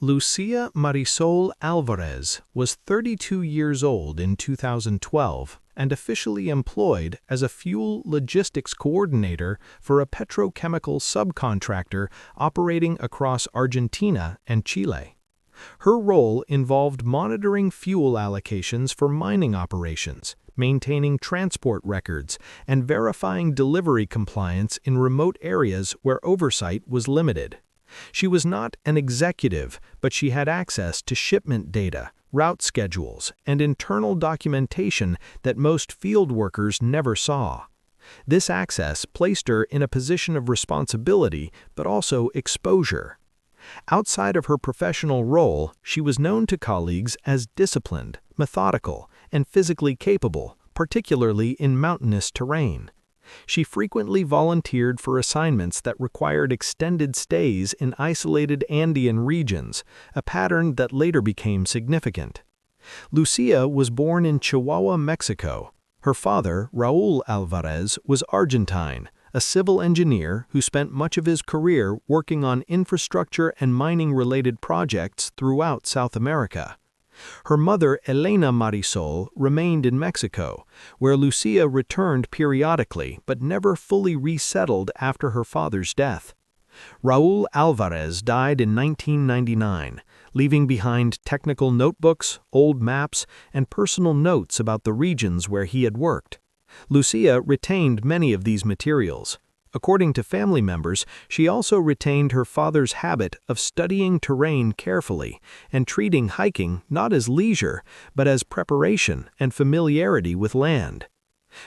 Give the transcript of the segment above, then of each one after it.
Lucia Marisol Alvarez was 32 years old in 2012 and officially employed as a fuel logistics coordinator for a petrochemical subcontractor operating across Argentina and Chile. Her role involved monitoring fuel allocations for mining operations, maintaining transport records, and verifying delivery compliance in remote areas where oversight was limited. She was not an executive, but she had access to shipment data, route schedules, and internal documentation that most field workers never saw. This access placed her in a position of responsibility, but also exposure. Outside of her professional role, she was known to colleagues as disciplined, methodical, and physically capable, particularly in mountainous terrain. She frequently volunteered for assignments that required extended stays in isolated Andean regions, a pattern that later became significant. Lucia was born in Chihuahua, Mexico. Her father, Raúl Alvarez, was Argentine, a civil engineer who spent much of his career working on infrastructure and mining-related projects throughout South America. Her mother, Elena Marisol, remained in Mexico, where Lucia returned periodically but never fully resettled after her father's death. Raúl Alvarez died in 1999, leaving behind technical notebooks, old maps, and personal notes about the regions where he had worked. Lucia retained many of these materials. According to family members, she also retained her father's habit of studying terrain carefully and treating hiking not as leisure, but as preparation and familiarity with land.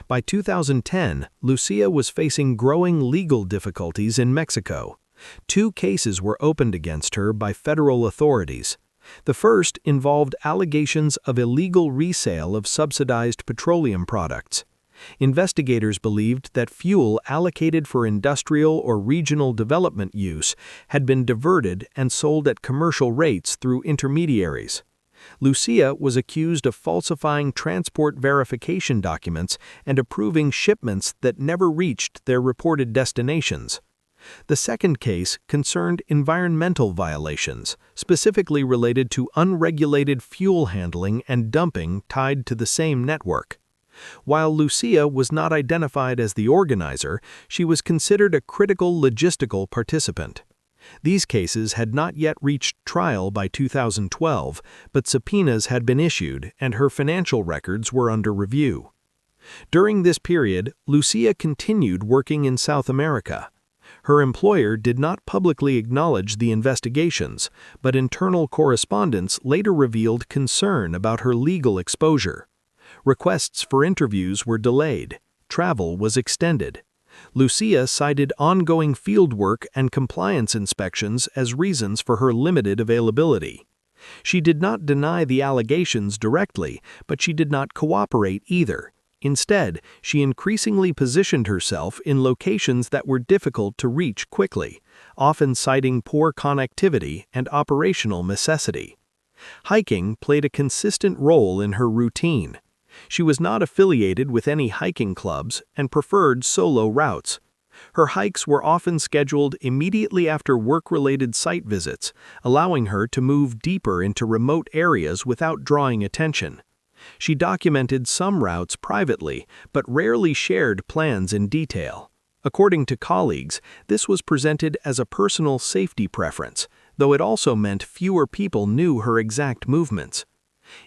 By 2010, Lucia was facing growing legal difficulties in Mexico. 2 cases were opened against her by federal authorities. The first involved allegations of illegal resale of subsidized petroleum products. Investigators believed that fuel allocated for industrial or regional development use had been diverted and sold at commercial rates through intermediaries. Lucia was accused of falsifying transport verification documents and approving shipments that never reached their reported destinations. The second case concerned environmental violations, specifically related to unregulated fuel handling and dumping tied to the same network. While Lucia was not identified as the organizer, she was considered a critical logistical participant. These cases had not yet reached trial by 2012, but subpoenas had been issued and her financial records were under review. During this period, Lucia continued working in South America. Her employer did not publicly acknowledge the investigations, but internal correspondence later revealed concern about her legal exposure. Requests for interviews were delayed. Travel was extended. Lucia cited ongoing fieldwork and compliance inspections as reasons for her limited availability. She did not deny the allegations directly, but she did not cooperate either. Instead, she increasingly positioned herself in locations that were difficult to reach quickly, often citing poor connectivity and operational necessity. Hiking played a consistent role in her routine. She was not affiliated with any hiking clubs and preferred solo routes. Her hikes were often scheduled immediately after work-related site visits, allowing her to move deeper into remote areas without drawing attention. She documented some routes privately, but rarely shared plans in detail. According to colleagues, this was presented as a personal safety preference, though it also meant fewer people knew her exact movements.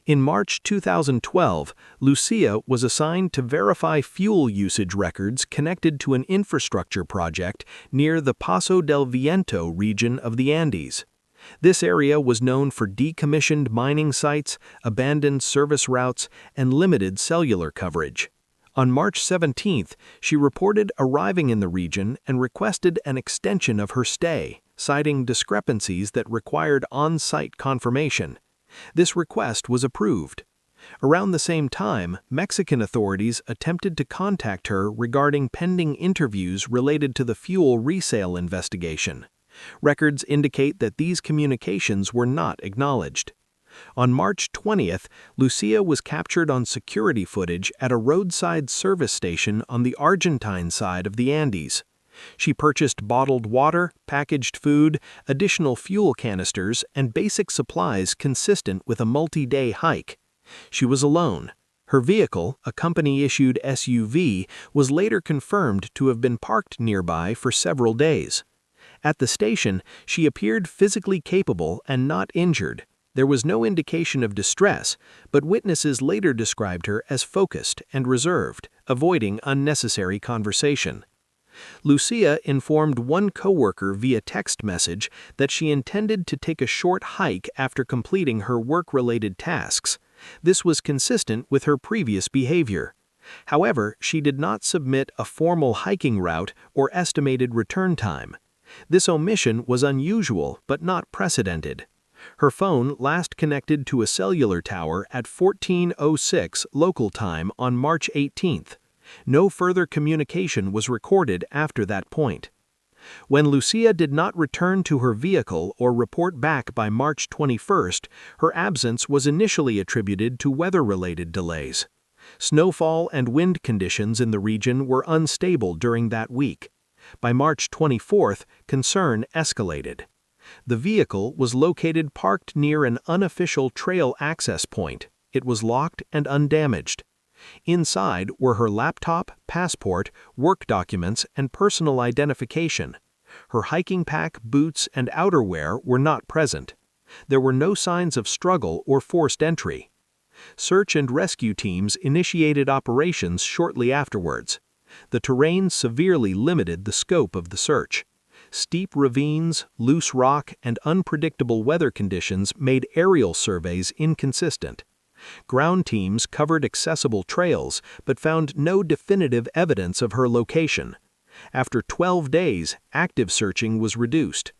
In March 2012, Lucia was assigned to verify fuel usage records connected to an infrastructure project near the Paso del Viento region of the Andes. This area was known for decommissioned mining sites, abandoned service routes, and limited cellular coverage. On March 17, she reported arriving in the region and requested an extension of her stay, citing discrepancies that required on-site confirmation. This request was approved. Around the same time, Mexican authorities attempted to contact her regarding pending interviews related to the fuel resale investigation. Records indicate that these communications were not acknowledged. On March 20th, Lucia was captured on security footage at a roadside service station on the Argentine side of the Andes. She purchased bottled water, packaged food, additional fuel canisters, and basic supplies consistent with a multi-day hike. She was alone. Her vehicle, a company-issued SUV, was later confirmed to have been parked nearby for several days. At the station, she appeared physically capable and not injured. There was no indication of distress, but witnesses later described her as focused and reserved, avoiding unnecessary conversation. Lucia informed one coworker via text message that she intended to take a short hike after completing her work-related tasks. This was consistent with her previous behavior. However, she did not submit a formal hiking route or estimated return time. This omission was unusual but not precedented. Her phone last connected to a cellular tower at 14:06 local time on March 18th. No further communication was recorded after that point. When Lucia did not return to her vehicle or report back by March 21st, her absence was initially attributed to weather-related delays. Snowfall and wind conditions in the region were unstable during that week. By March 24th, concern escalated. The vehicle was located parked near an unofficial trail access point. It was locked and undamaged. Inside were her laptop, passport, work documents, and personal identification. Her hiking pack, boots, and outerwear were not present. There were no signs of struggle or forced entry. Search and rescue teams initiated operations shortly afterwards. The terrain severely limited the scope of the search. Steep ravines, loose rock, and unpredictable weather conditions made aerial surveys inconsistent. Ground teams covered accessible trails but found no definitive evidence of her location. After 12 days, active searching was reduced.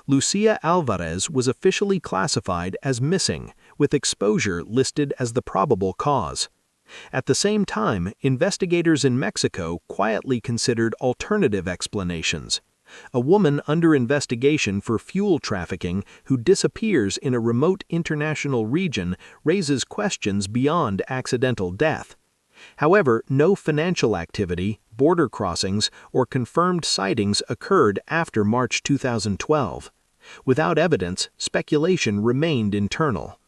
Lucia Alvarez was officially classified as missing, with exposure listed as the probable cause. At the same time, investigators in Mexico quietly considered alternative explanations. A woman under investigation for fuel trafficking who disappears in a remote international region raises questions beyond accidental death. However, no financial activity, border crossings, or confirmed sightings occurred after March 2012. Without evidence, speculation remained internal.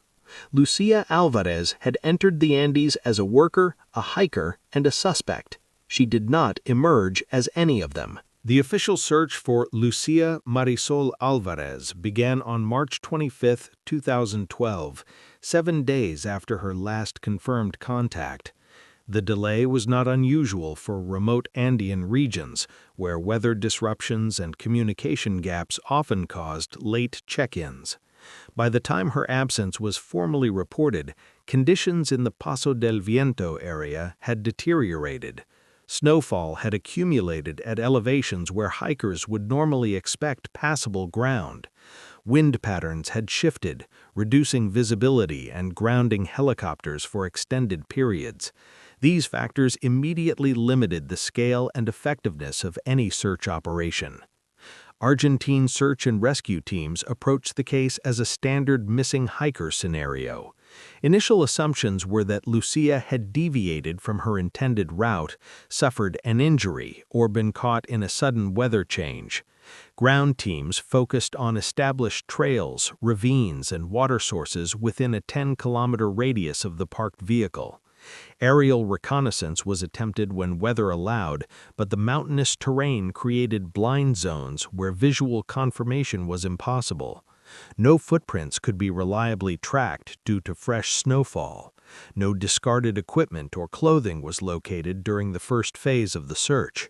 Lucia Alvarez had entered the Andes as a worker, a hiker, and a suspect. She did not emerge as any of them. The official search for Lucia Marisol Alvarez began on March 25, 2012, 7 days after her last confirmed contact. The delay was not unusual for remote Andean regions, where weather disruptions and communication gaps often caused late check-ins. By the time her absence was formally reported, conditions in the Paso del Viento area had deteriorated. Snowfall had accumulated at elevations where hikers would normally expect passable ground. Wind patterns had shifted, reducing visibility and grounding helicopters for extended periods. These factors immediately limited the scale and effectiveness of any search operation. Argentine search and rescue teams approached the case as a standard missing hiker scenario. Initial assumptions were that Lucia had deviated from her intended route, suffered an injury, or been caught in a sudden weather change. Ground teams focused on established trails, ravines, and water sources within a 10-kilometer radius of the parked vehicle. Aerial reconnaissance was attempted when weather allowed, but the mountainous terrain created blind zones where visual confirmation was impossible. No footprints could be reliably tracked due to fresh snowfall. No discarded equipment or clothing was located during the first phase of the search.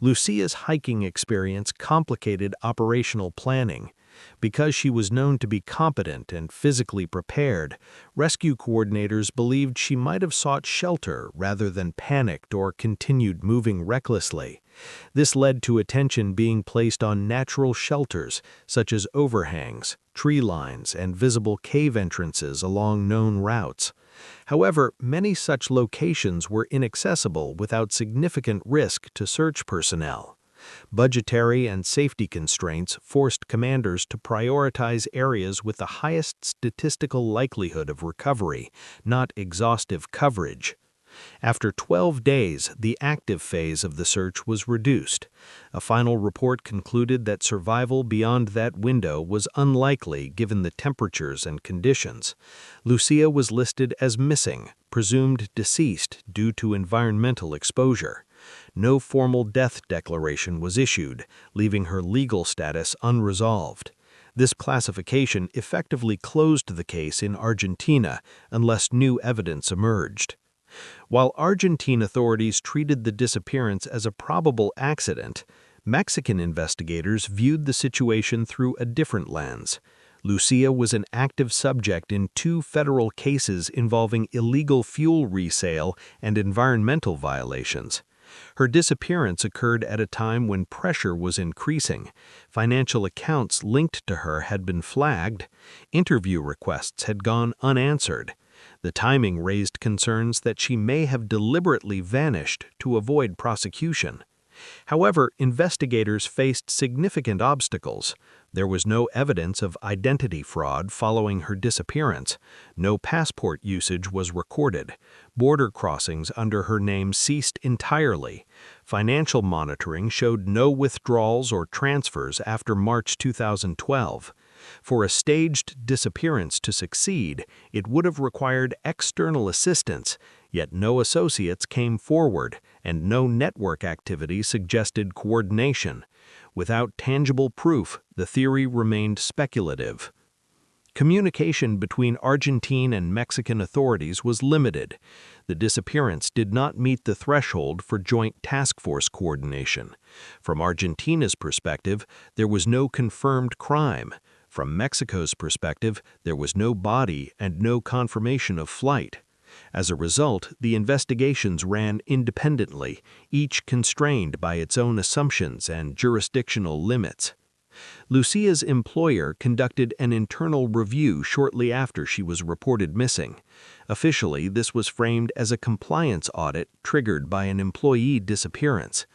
Lucia's hiking experience complicated operational planning. Because she was known to be competent and physically prepared, rescue coordinators believed she might have sought shelter rather than panicked or continued moving recklessly. This led to attention being placed on natural shelters such as overhangs, tree lines, and visible cave entrances along known routes. However, many such locations were inaccessible without significant risk to search personnel. Budgetary and safety constraints forced commanders to prioritize areas with the highest statistical likelihood of recovery, not exhaustive coverage. After 12 days, the active phase of the search was reduced. A final report concluded that survival beyond that window was unlikely given the temperatures and conditions. Lucia was listed as missing, presumed deceased due to environmental exposure. No formal death declaration was issued, leaving her legal status unresolved. This classification effectively closed the case in Argentina unless new evidence emerged. While Argentine authorities treated the disappearance as a probable accident, Mexican investigators viewed the situation through a different lens. Lucia was an active subject in 2 federal cases involving illegal fuel resale and environmental violations. Her disappearance occurred at a time when pressure was increasing. Financial accounts linked to her had been flagged. Interview requests had gone unanswered. The timing raised concerns that she may have deliberately vanished to avoid prosecution. However, investigators faced significant obstacles. There was no evidence of identity fraud following her disappearance. No passport usage was recorded. Border crossings under her name ceased entirely. Financial monitoring showed no withdrawals or transfers after March 2012. For a staged disappearance to succeed, it would have required external assistance, yet no associates came forward, and no network activity suggested coordination. Without tangible proof, the theory remained speculative. Communication between Argentine and Mexican authorities was limited. The disappearance did not meet the threshold for joint task force coordination. From Argentina's perspective, there was no confirmed crime. From Mexico's perspective, there was no body and no confirmation of flight. As a result, the investigations ran independently, each constrained by its own assumptions and jurisdictional limits. Lucia's employer conducted an internal review shortly after she was reported missing. Officially, this was framed as a compliance audit triggered by an employee disappearance.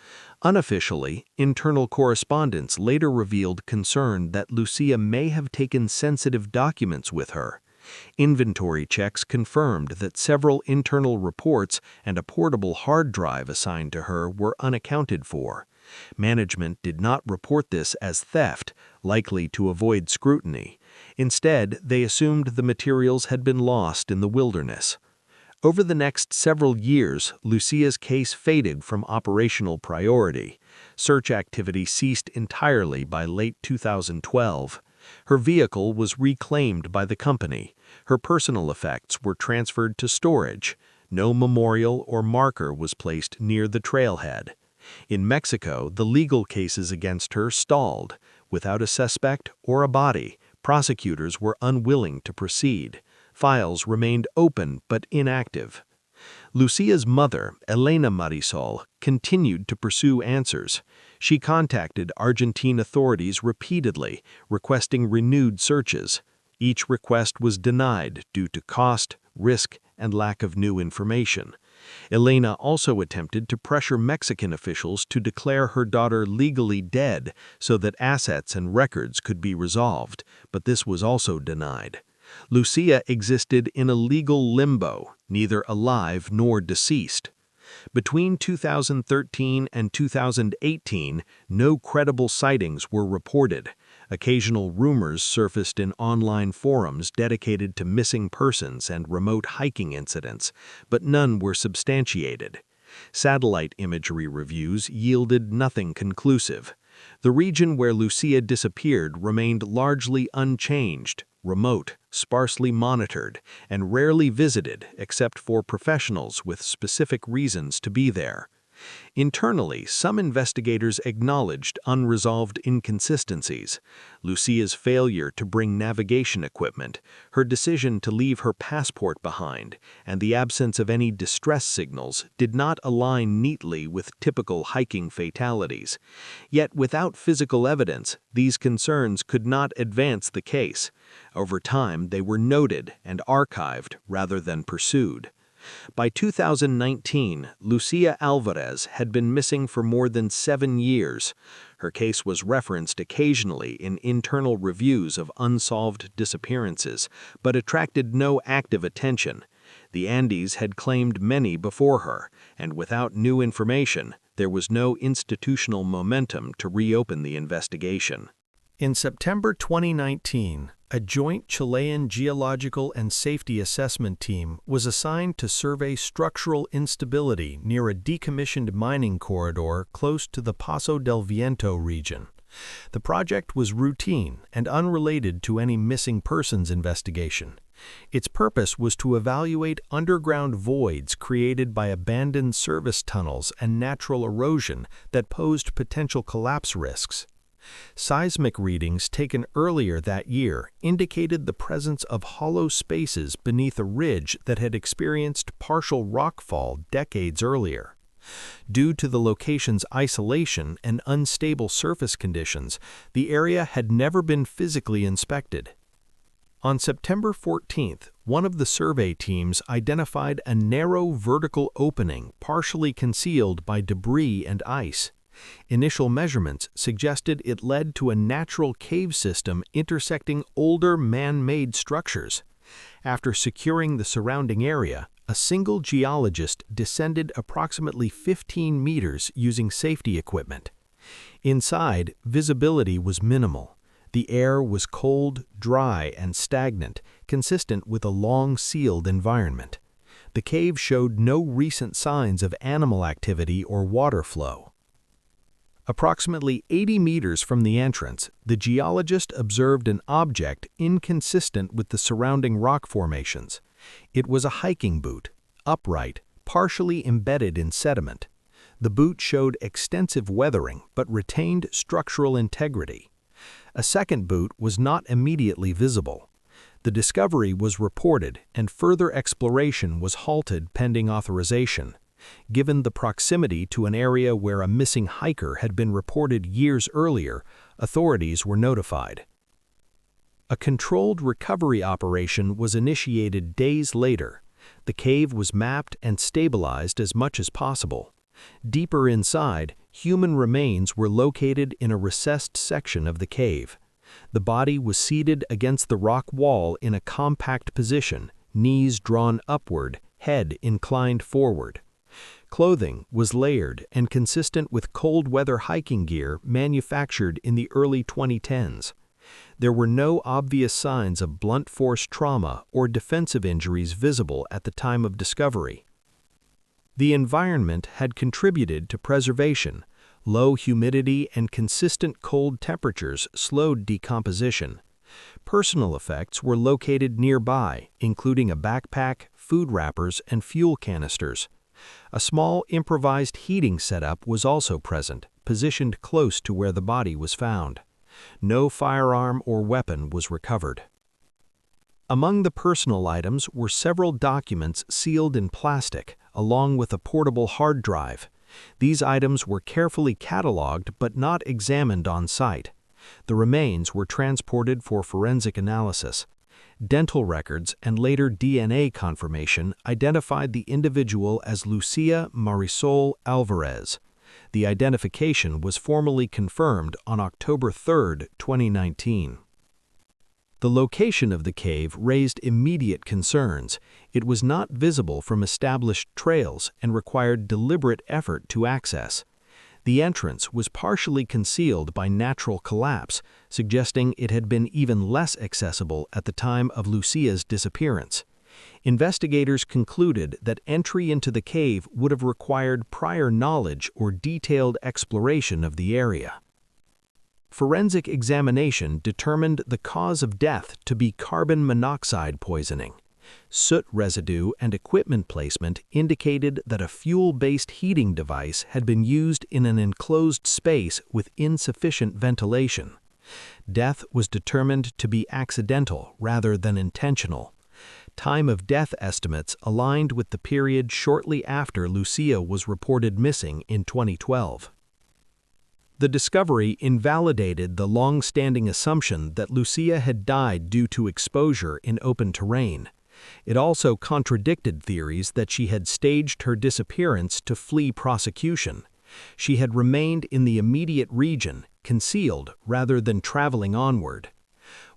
Unofficially, internal correspondence later revealed concern that Lucia may have taken sensitive documents with her. Inventory checks confirmed that several internal reports and a portable hard drive assigned to her were unaccounted for. Management did not report this as theft, likely to avoid scrutiny. Instead, they assumed the materials had been lost in the wilderness. Over the next several years, Lucia's case faded from operational priority. Search activity ceased entirely by late 2012. Her vehicle was reclaimed by the company. Her personal effects were transferred to storage. No memorial or marker was placed near the trailhead. In Mexico, the legal cases against her stalled. Without a suspect or a body, prosecutors were unwilling to proceed. Files remained open but inactive. Lucia's mother, Elena Marisol, continued to pursue answers. She contacted Argentine authorities repeatedly, requesting renewed searches. Each request was denied due to cost, risk, and lack of new information. Elena also attempted to pressure Mexican officials to declare her daughter legally dead so that assets and records could be resolved, but this was also denied. Lucia existed in a legal limbo, neither alive nor deceased. Between 2013 and 2018, no credible sightings were reported. Occasional rumors surfaced in online forums dedicated to missing persons and remote hiking incidents, but none were substantiated. Satellite imagery reviews yielded nothing conclusive. The region where Lucia disappeared remained largely unchanged, remote, sparsely monitored, and rarely visited except for professionals with specific reasons to be there. Internally, some investigators acknowledged unresolved inconsistencies. Lucia's failure to bring navigation equipment, her decision to leave her passport behind, and the absence of any distress signals did not align neatly with typical hiking fatalities. Yet without physical evidence, these concerns could not advance the case. Over time, they were noted and archived rather than pursued. By 2019, Lucia Alvarez had been missing for more than 7 years. Her case was referenced occasionally in internal reviews of unsolved disappearances, but attracted no active attention. The Andes had claimed many before her, and without new information, there was no institutional momentum to reopen the investigation. In September 2019, a joint Chilean geological and safety assessment team was assigned to survey structural instability near a decommissioned mining corridor close to the Paso del Viento region. The project was routine and unrelated to any missing persons investigation. Its purpose was to evaluate underground voids created by abandoned service tunnels and natural erosion that posed potential collapse risks. Seismic readings taken earlier that year indicated the presence of hollow spaces beneath a ridge that had experienced partial rockfall decades earlier. Due to the location's isolation and unstable surface conditions, the area had never been physically inspected. On September 14th, one of the survey teams identified a narrow vertical opening partially concealed by debris and ice. Initial measurements suggested it led to a natural cave system intersecting older man-made structures. After securing the surrounding area, a single geologist descended approximately 15 meters using safety equipment. Inside, visibility was minimal. The air was cold, dry, and stagnant, consistent with a long-sealed environment. The cave showed no recent signs of animal activity or water flow. Approximately 80 meters from the entrance, the geologist observed an object inconsistent with the surrounding rock formations. It was a hiking boot, upright, partially embedded in sediment. The boot showed extensive weathering but retained structural integrity. A second boot was not immediately visible. The discovery was reported and further exploration was halted pending authorization. Given the proximity to an area where a missing hiker had been reported years earlier, authorities were notified. A controlled recovery operation was initiated days later. The cave was mapped and stabilized as much as possible. Deeper inside, human remains were located in a recessed section of the cave. The body was seated against the rock wall in a compact position, knees drawn upward, head inclined forward. Clothing was layered and consistent with cold-weather hiking gear manufactured in the early 2010s. There were no obvious signs of blunt force trauma or defensive injuries visible at the time of discovery. The environment had contributed to preservation. Low humidity and consistent cold temperatures slowed decomposition. Personal effects were located nearby, including a backpack, food wrappers, and fuel canisters. A small improvised heating setup was also present, positioned close to where the body was found. No firearm or weapon was recovered. Among the personal items were several documents sealed in plastic, along with a portable hard drive. These items were carefully cataloged but not examined on site. The remains were transported for forensic analysis. Dental records and later DNA confirmation identified the individual as Lucia Marisol Alvarez. The identification was formally confirmed on October 3, 2019. The location of the cave raised immediate concerns. It was not visible from established trails and required deliberate effort to access. The entrance was partially concealed by natural collapse, suggesting it had been even less accessible at the time of Lucia's disappearance. Investigators concluded that entry into the cave would have required prior knowledge or detailed exploration of the area. Forensic examination determined the cause of death to be carbon monoxide poisoning. Soot residue and equipment placement indicated that a fuel-based heating device had been used in an enclosed space with insufficient ventilation. Death was determined to be accidental rather than intentional. Time of death estimates aligned with the period shortly after Lucia was reported missing in 2012. The discovery invalidated the long-standing assumption that Lucia had died due to exposure in open terrain. It also contradicted theories that she had staged her disappearance to flee prosecution. She had remained in the immediate region, concealed rather than traveling onward.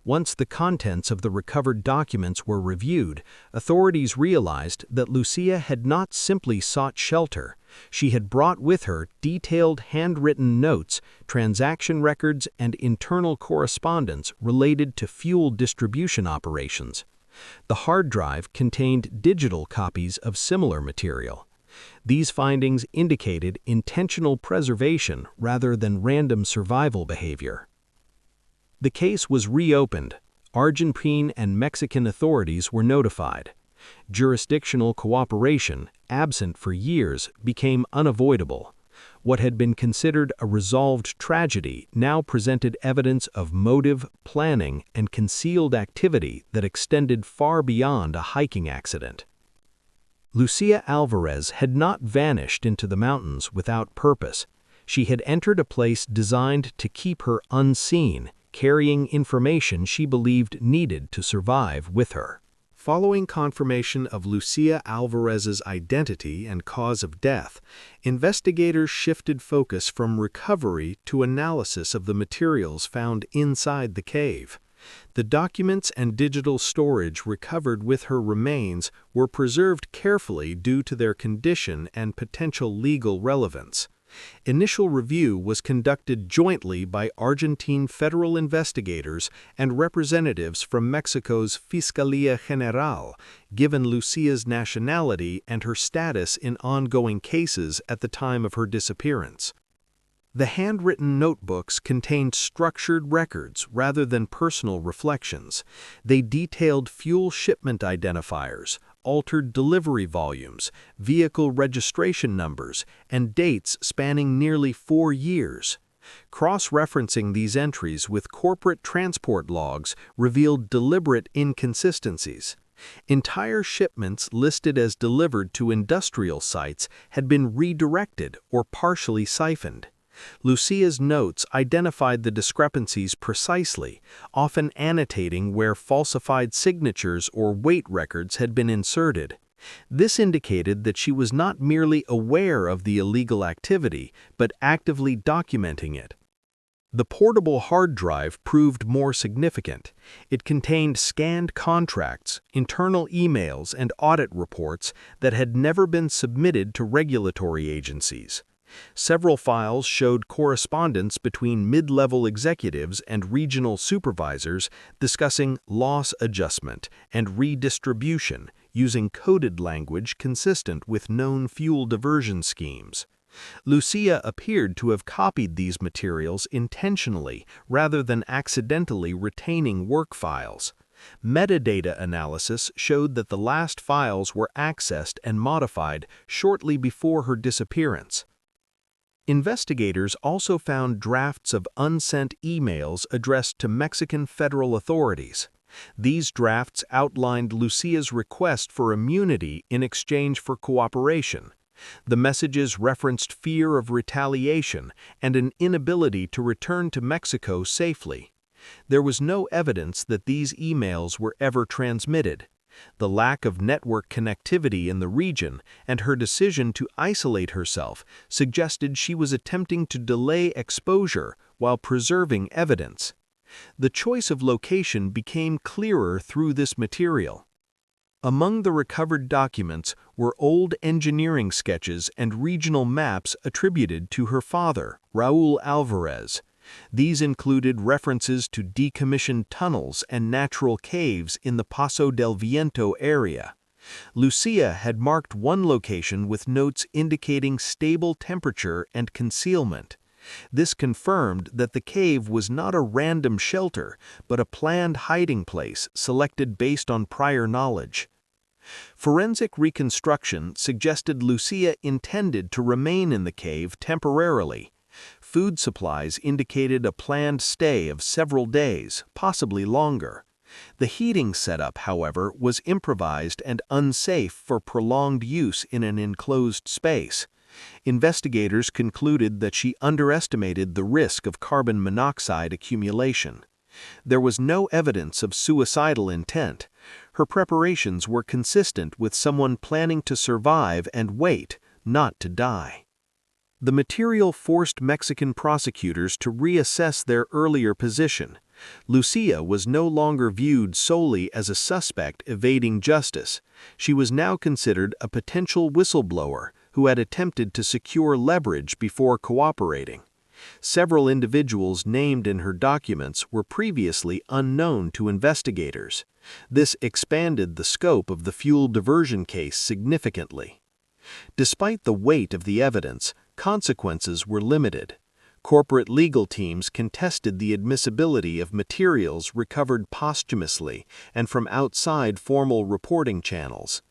Once the contents of the recovered documents were reviewed, authorities realized that Lucia had not simply sought shelter. She had brought with her detailed handwritten notes, transaction records, and internal correspondence related to fuel distribution operations. The hard drive contained digital copies of similar material. These findings indicated intentional preservation rather than random survival behavior. The case was reopened. Argentine and Mexican authorities were notified. Jurisdictional cooperation, absent for years, became unavoidable. What had been considered a resolved tragedy now presented evidence of motive, planning, and concealed activity that extended far beyond a hiking accident. Lucia Alvarez had not vanished into the mountains without purpose. She had entered a place designed to keep her unseen, carrying information she believed needed to survive with her. Following confirmation of Lucia Alvarez's identity and cause of death, investigators shifted focus from recovery to analysis of the materials found inside the cave. The documents and digital storage recovered with her remains were preserved carefully due to their condition and potential legal relevance. Initial review was conducted jointly by Argentine federal investigators and representatives from Mexico's Fiscalía General, given Lucia's nationality and her status in ongoing cases at the time of her disappearance. The handwritten notebooks contained structured records rather than personal reflections. They detailed fuel shipment identifiers, altered delivery volumes, vehicle registration numbers, and dates spanning nearly 4 years. Cross-referencing these entries with corporate transport logs revealed deliberate inconsistencies. Entire shipments listed as delivered to industrial sites had been redirected or partially siphoned. Lucia's notes identified the discrepancies precisely, often annotating where falsified signatures or weight records had been inserted. This indicated that she was not merely aware of the illegal activity, but actively documenting it. The portable hard drive proved more significant. It contained scanned contracts, internal emails, and audit reports that had never been submitted to regulatory agencies. Several files showed correspondence between mid-level executives and regional supervisors discussing loss adjustment and redistribution using coded language consistent with known fuel diversion schemes. Lucia appeared to have copied these materials intentionally rather than accidentally retaining work files. Metadata analysis showed that the last files were accessed and modified shortly before her disappearance. Investigators also found drafts of unsent emails addressed to Mexican federal authorities. These drafts outlined Lucia's request for immunity in exchange for cooperation. The messages referenced fear of retaliation and an inability to return to Mexico safely. There was no evidence that these emails were ever transmitted. The lack of network connectivity in the region and her decision to isolate herself suggested she was attempting to delay exposure while preserving evidence. The choice of location became clearer through this material. Among the recovered documents were old engineering sketches and regional maps attributed to her father, Raúl Alvarez. These included references to decommissioned tunnels and natural caves in the Paso del Viento area. Lucia had marked one location with notes indicating stable temperature and concealment. This confirmed that the cave was not a random shelter, but a planned hiding place selected based on prior knowledge. Forensic reconstruction suggested Lucia intended to remain in the cave temporarily. Food supplies indicated a planned stay of several days, possibly longer. The heating setup, however, was improvised and unsafe for prolonged use in an enclosed space. Investigators concluded that she underestimated the risk of carbon monoxide accumulation. There was no evidence of suicidal intent. Her preparations were consistent with someone planning to survive and wait, not to die. The material forced Mexican prosecutors to reassess their earlier position. Lucia was no longer viewed solely as a suspect evading justice. She was now considered a potential whistleblower who had attempted to secure leverage before cooperating. Several individuals named in her documents were previously unknown to investigators. This expanded the scope of the fuel diversion case significantly. Despite the weight of the evidence, consequences were limited. Corporate legal teams contested the admissibility of materials recovered posthumously and from outside formal reporting channels.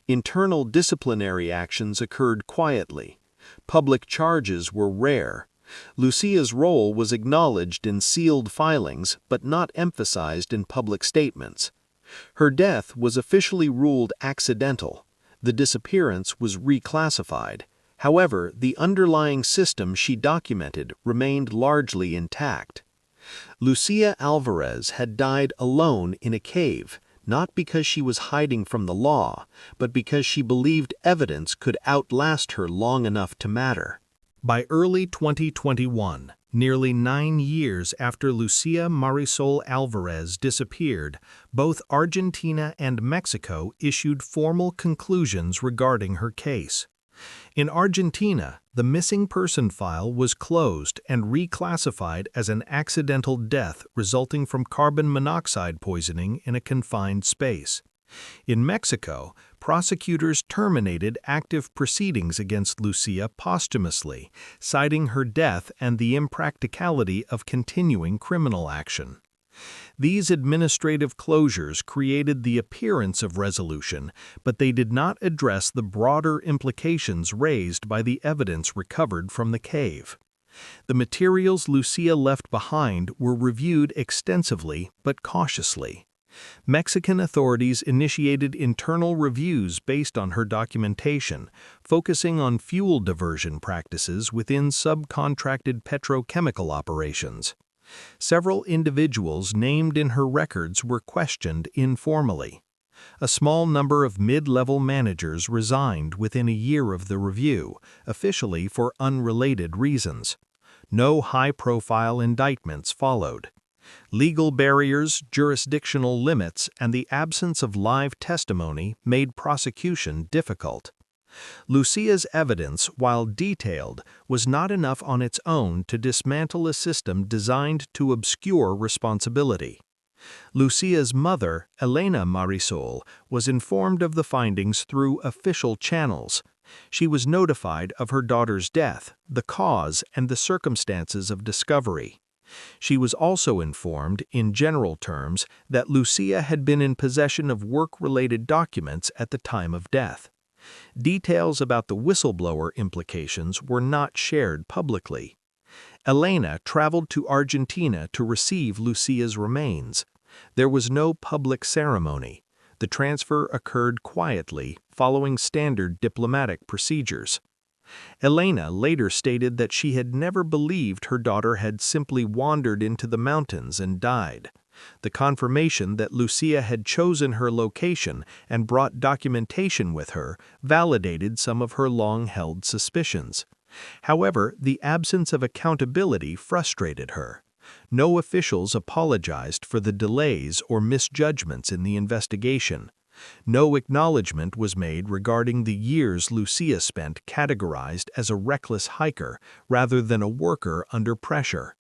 Internal disciplinary actions occurred quietly. Public charges were rare. Lucia's role was acknowledged in sealed filings but not emphasized in public statements. Her death was officially ruled accidental. The disappearance was reclassified. However, the underlying system she documented remained largely intact. Lucia Alvarez had died alone in a cave, not because she was hiding from the law, but because she believed evidence could outlast her long enough to matter. By early 2021, nearly 9 years after Lucia Marisol Alvarez disappeared, both Argentina and Mexico issued formal conclusions regarding her case. In Argentina, the missing person file was closed and reclassified as an accidental death resulting from carbon monoxide poisoning in a confined space. In Mexico, prosecutors terminated active proceedings against Lucia posthumously, citing her death and the impracticality of continuing criminal action. These administrative closures created the appearance of resolution, but they did not address the broader implications raised by the evidence recovered from the cave. The materials Lucia left behind were reviewed extensively but cautiously. Mexican authorities initiated internal reviews based on her documentation, focusing on fuel diversion practices within subcontracted petrochemical operations. Several individuals named in her records were questioned informally. A small number of mid-level managers resigned within a year of the review, officially for unrelated reasons. No high-profile indictments followed. Legal barriers, jurisdictional limits, and the absence of live testimony made prosecution difficult. Lucia's evidence, while detailed, was not enough on its own to dismantle a system designed to obscure responsibility. Lucia's mother, Elena Marisol, was informed of the findings through official channels. She was notified of her daughter's death, the cause, and the circumstances of discovery. She was also informed, in general terms, that Lucia had been in possession of work-related documents at the time of death. Details about the whistleblower implications were not shared publicly. Elena traveled to Argentina to receive Lucia's remains. There was no public ceremony. The transfer occurred quietly, following standard diplomatic procedures. Elena later stated that she had never believed her daughter had simply wandered into the mountains and died. The confirmation that Lucia had chosen her location and brought documentation with her validated some of her long-held suspicions. However, the absence of accountability frustrated her. No officials apologized for the delays or misjudgments in the investigation. No acknowledgement was made regarding the years Lucia spent categorized as a reckless hiker rather than a worker under pressure.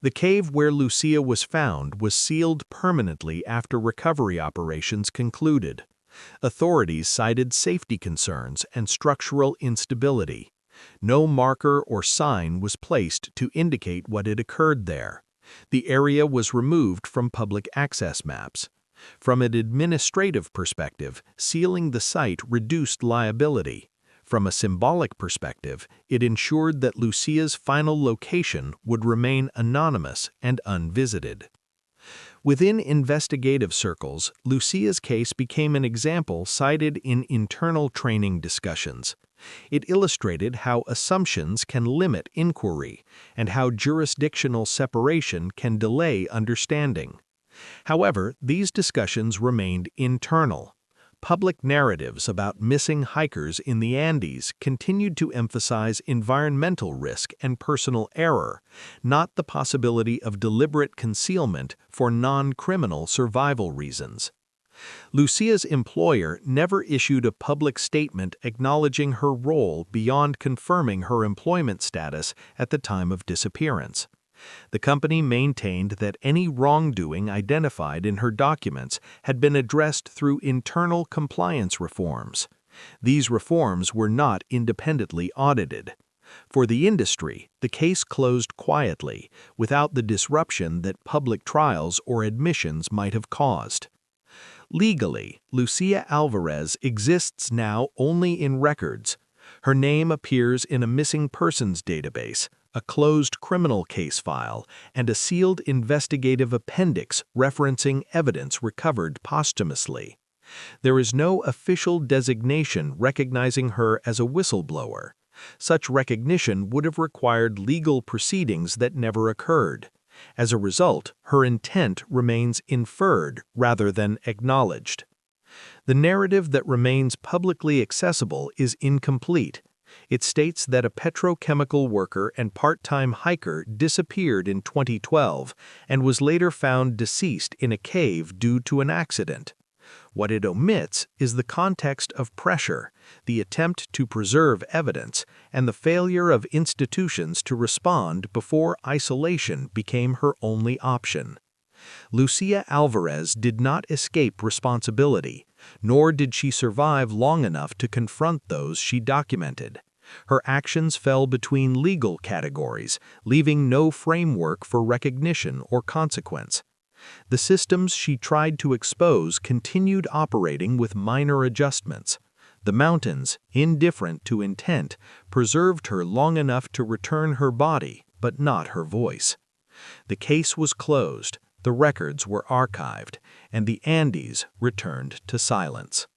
The cave where Lucia was found was sealed permanently after recovery operations concluded. Authorities cited safety concerns and structural instability. No marker or sign was placed to indicate what had occurred there. The area was removed from public access maps. From an administrative perspective, sealing the site reduced liability. From a symbolic perspective, it ensured that Lucia's final location would remain anonymous and unvisited. Within investigative circles, Lucia's case became an example cited in internal training discussions. It illustrated how assumptions can limit inquiry and how jurisdictional separation can delay understanding. However, these discussions remained internal. Public narratives about missing hikers in the Andes continued to emphasize environmental risk and personal error, not the possibility of deliberate concealment for non-criminal survival reasons. Lucia's employer never issued a public statement acknowledging her role beyond confirming her employment status at the time of disappearance. The company maintained that any wrongdoing identified in her documents had been addressed through internal compliance reforms. These reforms were not independently audited. For the industry, the case closed quietly, without the disruption that public trials or admissions might have caused. Legally, Lucia Alvarez exists now only in records. Her name appears in a missing persons database, a closed criminal case file, and a sealed investigative appendix referencing evidence recovered posthumously. There is no official designation recognizing her as a whistleblower. Such recognition would have required legal proceedings that never occurred. As a result, her intent remains inferred rather than acknowledged. The narrative that remains publicly accessible is incomplete. It states that a petrochemical worker and part-time hiker disappeared in 2012 and was later found deceased in a cave due to an accident. What it omits is the context of pressure, the attempt to preserve evidence, and the failure of institutions to respond before isolation became her only option. Lucia Alvarez did not escape responsibility, nor did she survive long enough to confront those she documented. Her actions fell between legal categories, leaving no framework for recognition or consequence. The systems she tried to expose continued operating with minor adjustments. The mountains, indifferent to intent, preserved her long enough to return her body, but not her voice. The case was closed, the records were archived, and the Andes returned to silence.